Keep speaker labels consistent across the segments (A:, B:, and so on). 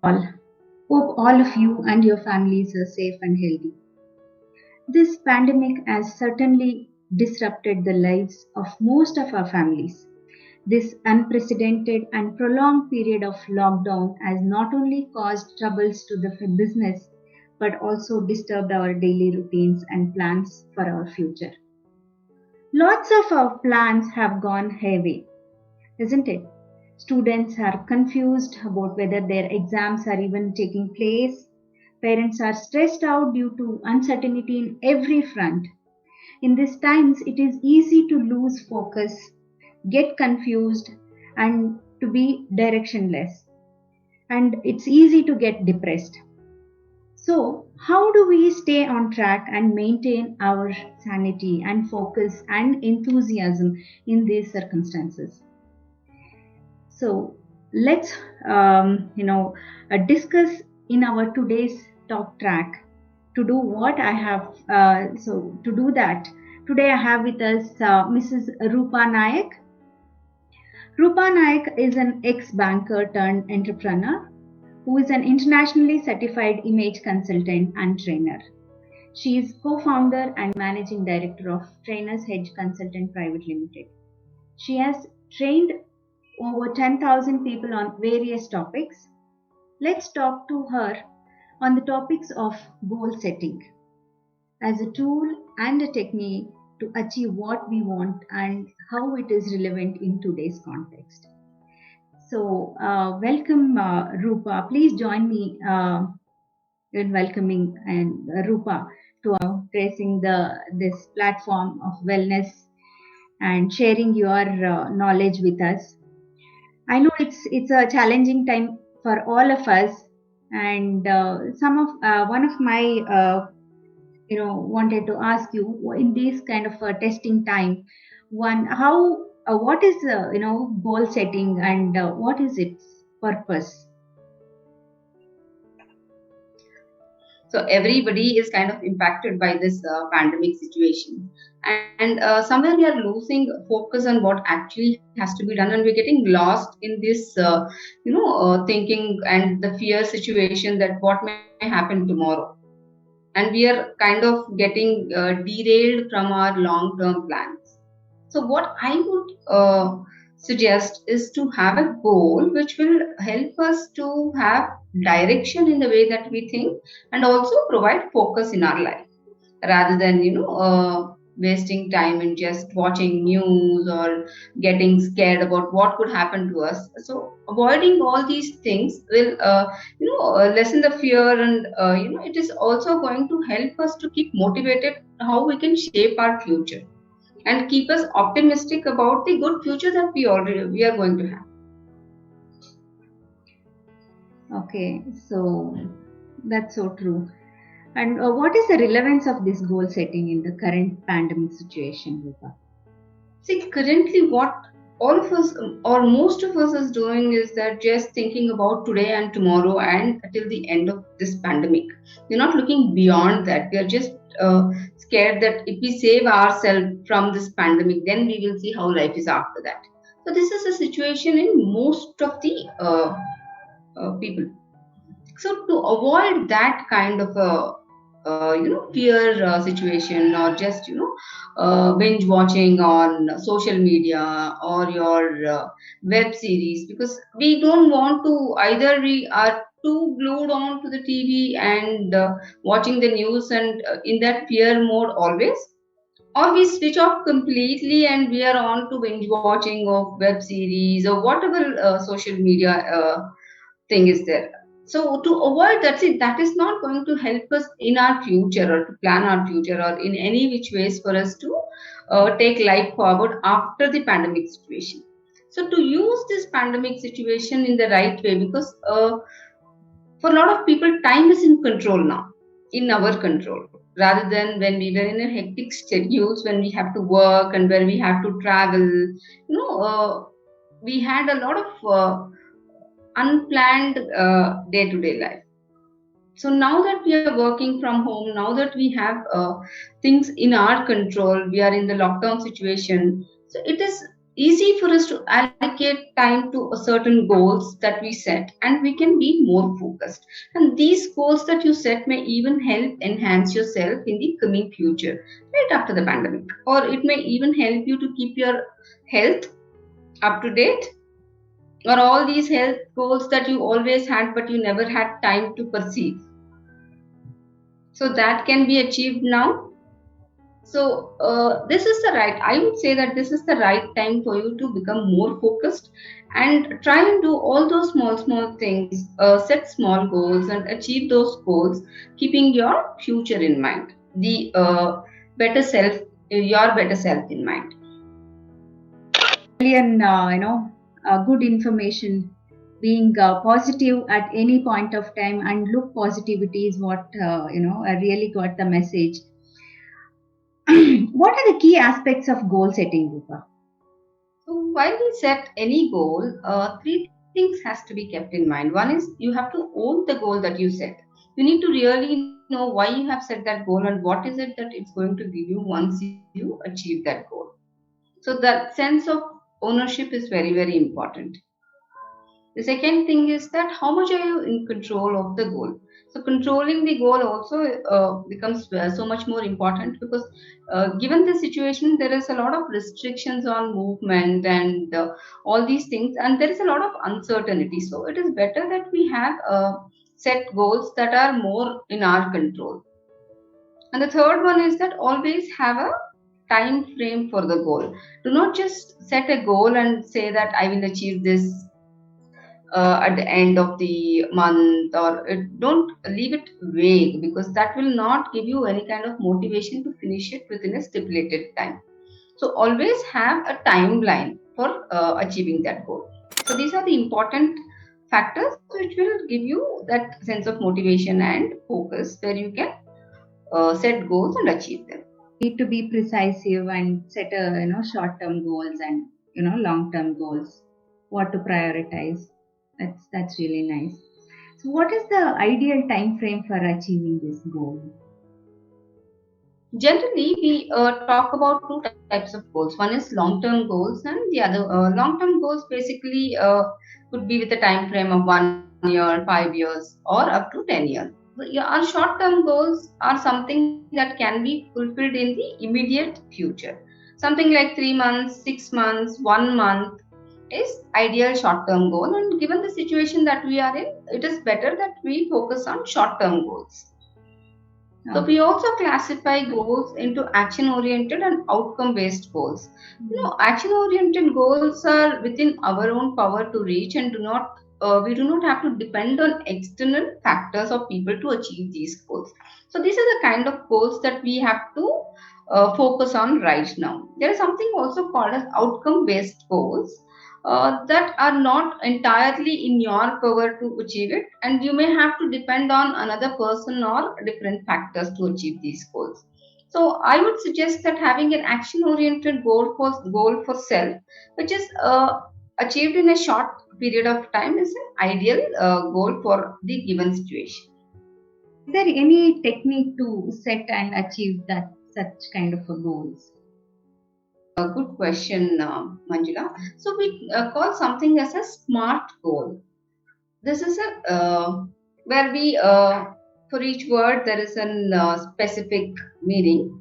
A: all. Hope all of you and your families are safe and healthy. This pandemic has certainly disrupted the lives of most of our families. This unprecedented and prolonged period of lockdown has not only caused troubles to the business but also disturbed our daily routines and plans for our future. Lots of our plans have gone hayway, isn't it? Students are confused about whether their exams are even taking place. Parents are stressed out due to uncertainty in every front. In these times, it is easy to lose focus, get confused, and to be directionless. And it's easy to get depressed. So, how do we stay on track and maintain our sanity and focus and enthusiasm in these circumstances? So let's discuss in our today's talk track. To do what I have, so to do that, today I have with us Mrs. Rupa Nayak. Rupa Nayak is an ex-banker turned entrepreneur who is an internationally certified image consultant and trainer. She is co-founder and managing director of Trainers Hedge Consultant Private Limited. She has trained over 10,000 people on various topics. Let's talk to her on the topics of goal setting as a tool and a technique to achieve what we want and how it is relevant in today's context. So, welcome, Rupa. Please join me in welcoming and Rupa to tracing this platform of wellness and sharing your knowledge with us. I know it's a challenging time for all of us, and some of one of my wanted to ask you in this kind of testing time. One, how what is goal setting and what is its purpose?
B: So everybody is kind of impacted by this pandemic situation, and somewhere we are losing focus on what actually has to be done, and we're getting lost in this, thinking and the fear situation that what may happen tomorrow, and we are kind of getting derailed from our long-term plans. So what I would suggest is to have a goal which will help us to have direction in the way that we think and also provide focus in our life rather than wasting time in just watching news or getting scared about what could happen to us. So avoiding all these things will lessen the fear, and it is also going to help us to keep motivated how we can shape our future and keep us optimistic about the good future that we are going to have.
A: Okay, so that's so true. And what is the relevance of this goal setting in the current pandemic situation, Rupa?
B: See, currently what all of us or most of us is doing is that just thinking about today and tomorrow and till the end of this pandemic. We're not looking beyond that. We are just scared that if we save ourselves from this pandemic, then we will see how life is after that. So this is a situation in most of the people. So to avoid that kind of a fear situation, or just binge watching on social media or your web series, because we don't want to, either we are too glued on to the TV and watching the news and in that fear mode always, or we switch off completely and we are on to binge watching of web series or whatever social media thing is there. So to avoid that, see, that is not going to help us in our future or to plan our future or in any which ways for us to take life forward after the pandemic situation. So to use this pandemic situation in the right way, because for a lot of people, time is in control now, in our control, rather than when we were in a hectic schedules, when we have to work and when we have to travel. We had a lot of unplanned day-to-day life. So now that we are working from home, now that we have things in our control, we are in the lockdown situation. So it is easy for us to allocate time to a certain goals that we set, and we can be more focused. And these goals that you set may even help enhance yourself in the coming future, right after the pandemic, or it may even help you to keep your health up to date, or all these health goals that you always had but you never had time to perceive. So that can be achieved now. So this is the right, I would say that this is the right time for you to become more focused and try and do all those small things, set small goals and achieve those goals, keeping your future in mind, the better self, your better self in mind.
A: Million, good information. Being positive at any point of time and look positivity is what I really got the message. What are the key aspects of goal setting, Rupa?
B: So while we set any goal, three things has to be kept in mind. One is you have to own the goal that you set. You need to really know why you have set that goal and what is it that it's going to give you once you achieve that goal. So that sense of ownership is very important. The second thing is that how much are you in control of the goal? So controlling the goal also becomes so much more important, because given the situation there is a lot of restrictions on movement and all these things, and there is a lot of uncertainty. So it is better that we have set goals that are more in our control. And the third one is that always have a time frame for the goal. Do not just set a goal and say that I will achieve this at the end of the month, or don't leave it vague, because that will not give you any kind of motivation to finish it within a stipulated time. So always have a timeline for achieving that goal. So these are the important factors which will give you that sense of motivation and focus where you can set goals and achieve them.
A: Need to be precise and set a short term goals and long term goals. What to prioritize. That's really nice. So, what is the ideal time frame for achieving this goal?
B: Generally, we talk about two types of goals. One is long-term goals, and the other long-term goals basically could be with a time frame of 1 year, 5 years, or up to 10 years. So, yeah, our short-term goals are something that can be fulfilled in the immediate future. Something like 3 months, 6 months, 1 month is ideal short-term goal. And given the situation that we are in, it is better that we focus on short-term goals. So we also classify goals into action-oriented and outcome-based goals. Action-oriented goals are within our own power to reach, and we do not have to depend on external factors or people to achieve these goals. So these are the kind of goals that we have to focus on right now. There is something also called as outcome-based goals that are not entirely in your power to achieve it, and you may have to depend on another person or different factors to achieve these goals. So I would suggest that having an action oriented goal for self, which is achieved in a short period of time, is an ideal goal for the given situation.
A: Is there any technique to set and achieve that such kind of a goals?
B: A good question, Manjula. So we call something as a SMART goal. This is a where we for each word there is a specific meaning.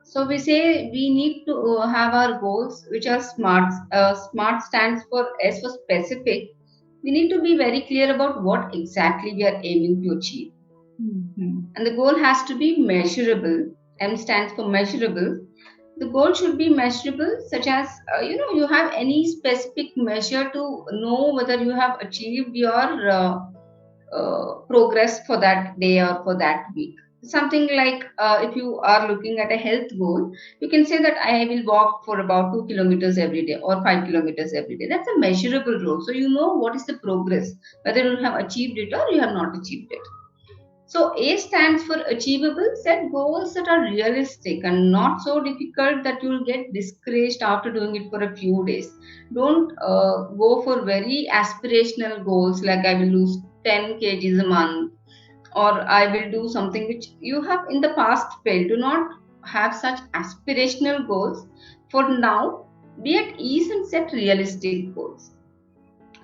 B: So we say we need to have our goals which are SMART. SMART stands for S for specific. We need to be very clear about what exactly we are aiming to achieve. And the goal has to be measurable. M stands for measurable. The goal should be measurable, such as you have any specific measure to know whether you have achieved your progress for that day or for that week. Something like if you are looking at a health goal, you can say that I will walk for about 2 kilometers every day or 5 kilometers every day. That's a measurable goal. So you know what is the progress, whether you have achieved it or you have not achieved it. So A stands for achievable. Set goals that are realistic and not so difficult that you'll get discouraged after doing it for a few days. Don't go for very aspirational goals like I will lose 10 kgs a month, or I will do something which you have in the past failed. Do not have such aspirational goals for now. Be at ease and set realistic goals.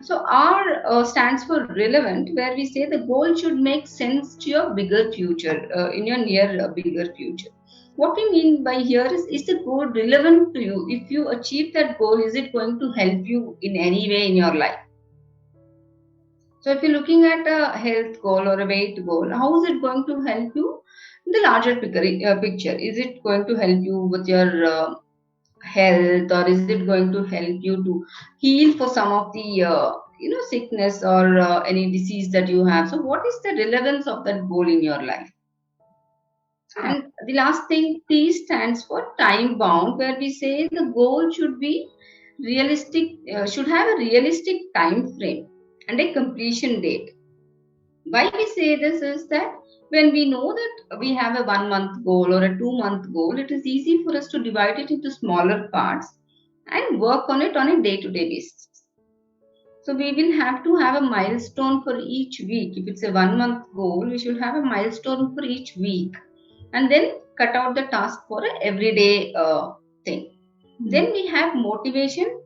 B: So R stands for relevant, where we say the goal should make sense to your bigger future, in your near bigger future. What we mean by here is the goal relevant to you? If you achieve that goal, is it going to help you in any way in your life? So if you're looking at a health goal or a weight goal, how is it going to help you in the larger picture? Is it going to help you with your health, or is it going to help you to heal for some of the sickness or any disease that you have? So what is the relevance of that goal in your life? And the last thing, T stands for time bound, where we say the goal should be realistic, should have a realistic time frame and a completion date. Why we say this is that when we know that we have a 1 month goal or a 2 month goal, it is easy for us to divide it into smaller parts and work on it on a day to day basis. So we will have to have a milestone for each week. If it's a 1 month goal, we should have a milestone for each week and then cut out the task for a everyday thing. Then we have motivation,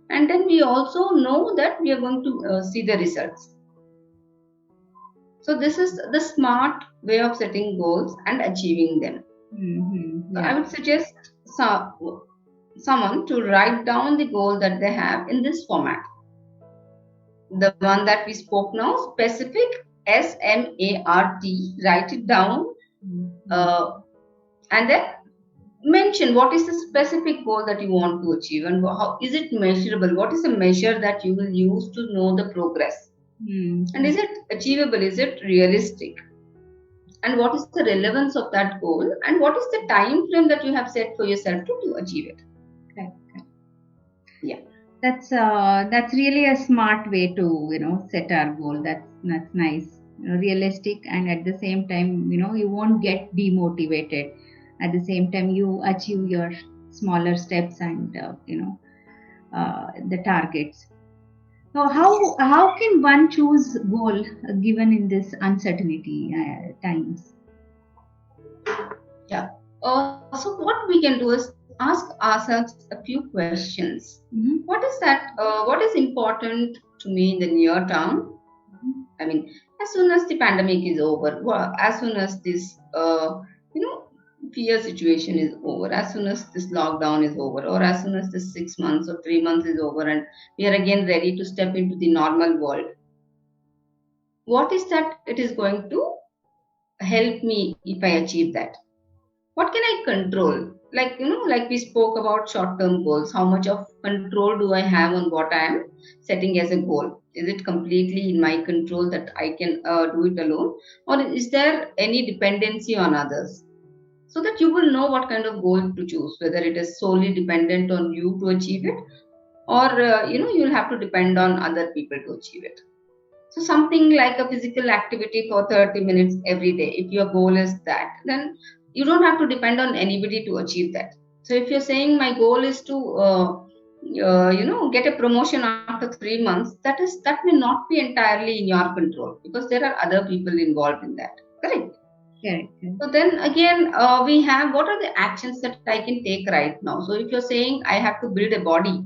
B: and then we also know that we are going to see the results. So this is the smart way of setting goals and achieving them. So I would suggest someone to write down the goal that they have in this format. The one that we spoke now, specific, SMART, write it down, and then mention what is the specific goal that you want to achieve and how is it measurable. What is the measure that you will use to know the progress? And is it achievable? Is it realistic? And what is the relevance of that goal? And what is the time frame that you have set for yourself to achieve it?
A: Okay.
B: Yeah.
A: That's really a smart way to set our goal. That's nice. Realistic, and at the same time, you won't get demotivated. At the same time, you achieve your smaller steps and the targets. So how can one choose goal given in this uncertainty times?
B: Yeah. So what we can do is ask ourselves a few questions. What is that? What is important to me in the near term? I mean, as soon as the pandemic is over, as soon as this fear situation is over, as soon as this lockdown is over, or as soon as this 6 months or 3 months is over, and we are again ready to step into the normal world, what is that it is going to help me if I achieve that? What can I control? Like we spoke about short term goals, how much of control do I have on what I am setting as a goal? Is it completely in my control that I can do it alone, or is there any dependency on others? So that you will know what kind of goal to choose, whether it is solely dependent on you to achieve it, or you'll have to depend on other people to achieve it. So something like a physical activity for 30 minutes every day, if your goal is that, then you don't have to depend on anybody to achieve that. So if you're saying my goal is to get a promotion after 3 months, that may not be entirely in your control, because there are other people involved in that. Correct?
A: Correct.
B: So then again, we have what are the actions that I can take right now. So if you're saying I have to build a body,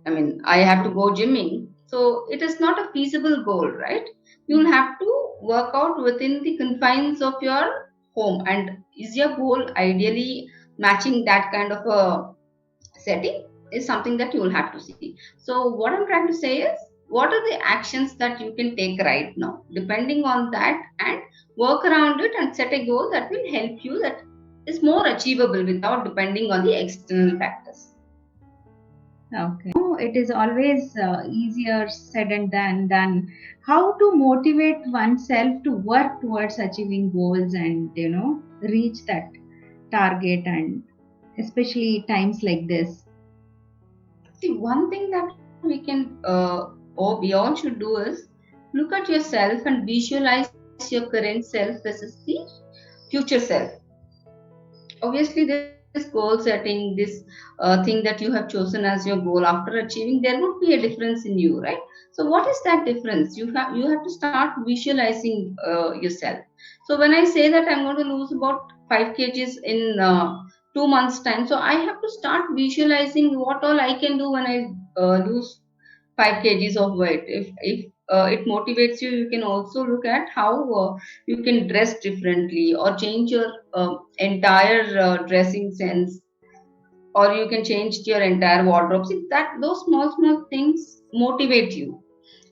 B: I mean I have to go gymming, so it is not a feasible goal, right? You'll have to work out within the confines of your home. And is your goal ideally matching that kind of a setting is something that you will have to see. So what I'm trying to say is, what are the actions that you can take right now, depending on that, and work around it and set a goal that will help you, that is more achievable without depending on the external factors.
A: Okay. It is always easier said and done. How to motivate oneself to work towards achieving goals and reach that target, and especially times like this.
B: See, one thing that we can or we all should do is look at yourself and visualize your current self versus the future self. Obviously, this goal setting, this thing that you have chosen as your goal, after achieving, there would be a difference in you, right? So what is that difference? You have to start visualizing yourself. So when I say that I'm going to lose about 5 kgs in 2 months time. So I have to start visualizing what all I can do when I lose 5 kgs of weight. If it motivates you, you can also look at how you can dress differently or change your entire dressing sense, or you can change your entire wardrobe. See that those small things motivate you.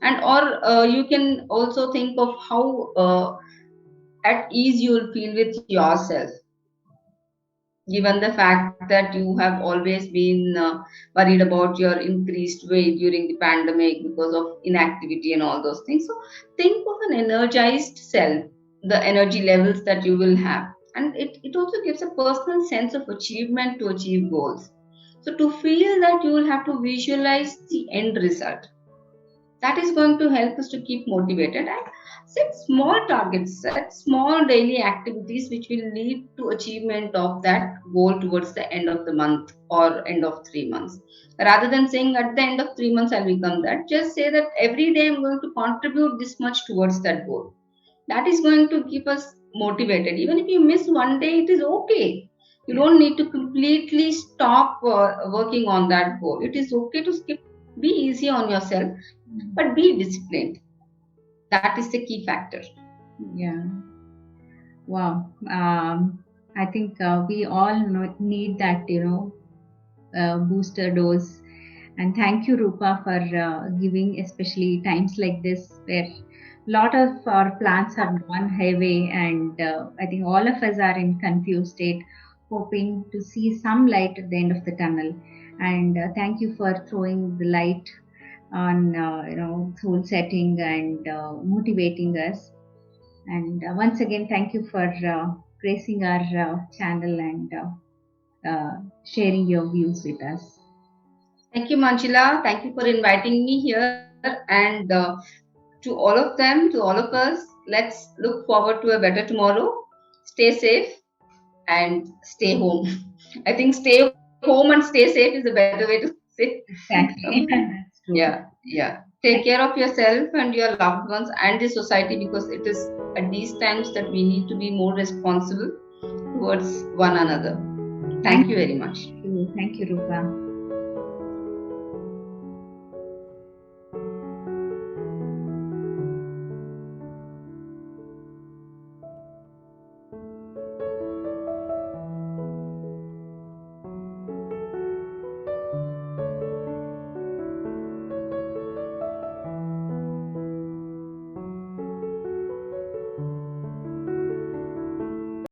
B: And or you can also think of how at ease you will feel with yourself, given the fact that you have always been worried about your increased weight during the pandemic because of inactivity and all those things. So think of an energized self, the energy levels that you will have, and it also gives a personal sense of achievement to achieve goals. So to feel that, you will have to visualize the end result. That is going to help us to keep motivated, and set small targets, set small daily activities which will lead to achievement of that goal towards the end of the month or end of 3 months. Rather than saying at the end of 3 months I'll become that, just say that every day I'm going to contribute this much towards that goal. That is going to keep us motivated. Even if you miss one day, it is okay. You don't need to completely stop working on that goal. It is okay to skip. Be easy on yourself, but be disciplined. That is the key factor.
A: Yeah. Wow. I think we all need that, booster dose. And thank you, Rupa, for giving, especially times like this where a lot of our plans have gone highway, and I think all of us are in confused state, hoping to see some light at the end of the tunnel. And thank you for throwing the light on, soul setting and motivating us. And once again, thank you for gracing our channel and sharing your views with us.
B: Thank you, Manchila. Thank you for inviting me here. And to all of them, to all of us, let's look forward to a better tomorrow. Stay safe and stay home. I think stay home and stay safe is a better way to say.
A: Exactly. That's true.
B: Yeah. Take care of yourself and your loved ones and the society, because it is at these times that we need to be more responsible towards one another. Thank you very much.
A: Thank you, Rupa.